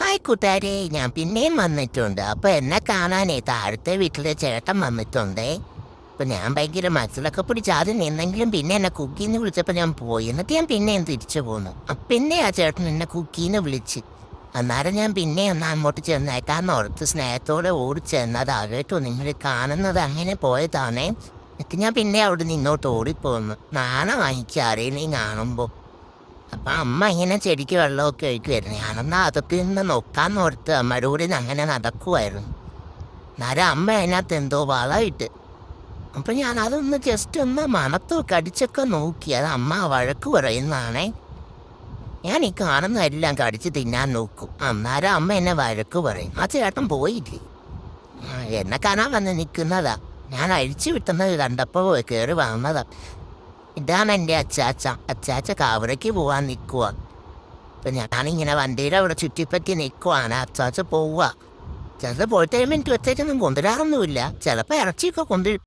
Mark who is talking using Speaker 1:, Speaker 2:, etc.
Speaker 1: Hi കൂട്ടുകാരെ, ഞാൻ പിന്നെയും വന്നിട്ടുണ്ട്. അപ്പോൾ എന്നെ കാണാനേ താഴത്തെ വീട്ടിലെ ചേട്ടൻ വന്നിട്ടുണ്ടേ. അപ്പോൾ ഞാൻ ഭയങ്കര മനസ്സിലൊക്കെ പിടിച്ച് ആദ്യം എന്തെങ്കിലും പിന്നെ എന്നെ കുക്കിന്ന് വിളിച്ചപ്പോൾ ഞാൻ പോയി. എന്നിട്ട് ഞാൻ പിന്നെയും തിരിച്ചു പോന്നു. പിന്നെ ആ ചേട്ടൻ എന്നെ കുക്കിന്ന് വിളിച്ച്. അന്നേരം ഞാൻ പിന്നെ ഒന്ന് അങ്ങോട്ട് ചെന്നേക്കാന്ന് ഓർത്ത് സ്നേഹത്തോടെ ഓടി ചെന്നതാകട്ടോ നിങ്ങൾ കാണുന്നത്. അങ്ങനെ പോയതാണേ. എന്നിട്ട് ഞാൻ പിന്നെ അവിടെ നിന്നോട്ട് ഓടിപ്പോന്നു. നാണം വാങ്ങിക്കുക ആരെയും കാണുമ്പോൾ. അപ്പം അമ്മ ഇങ്ങനെ ചെടിക്ക് വെള്ളമൊക്കെ ഒഴിക്കുമായിരുന്നു. ഞാനൊന്ന് അതൊക്കെ നിന്ന് നോക്കാന്ന് ഓർത്ത് അമ്മയുടെ കൂടെ അങ്ങനെ നടക്കുമായിരുന്നു. അന്നേരം അമ്മ അതിനകത്ത് എന്തോ വളമിട്ട്. അപ്പം ഞാൻ അതൊന്ന് ജസ്റ്റ് ഒന്ന് മണത്തൊക്കെ കടിച്ചൊക്കെ നോക്കി. അത് അമ്മ വഴക്ക് പറയുന്നതാണേ. ഞാൻ ഈ കാണുന്നതെല്ലാം കടിച്ച് തിന്നാൻ നോക്കും. അന്നേരം അമ്മ എന്നെ വഴക്ക് പറയും. ആ ചേട്ടൻ പോയില്ലേ, എന്നെ കാണാൻ വന്ന് നിൽക്കുന്നതാ. ഞാൻ അഴിച്ചു വിട്ടുന്നത് കണ്ടപ്പോൾ കയറി വന്നതാ. ഇതാണ് എൻ്റെ അച്ചാച്ച കാവറയ്ക്ക് പോവാൻ നിൽക്കുക. അപ്പം ഞാനിങ്ങനെ വണ്ടിയുടെ അവിടെ ചുറ്റിപ്പറ്റി നിൽക്കുവാണ്. അച്ചാച്ച പോവുക. ചിലപ്പോൾ പോയിട്ട് കഴിയുമ്പോൾ എനിക്ക് ഒറ്റയ്ക്കൊന്നും കൊണ്ടുവരാറൊന്നുമില്ല. ചിലപ്പോൾ ഇറച്ചിയൊക്കെ കൊണ്ടുവരും.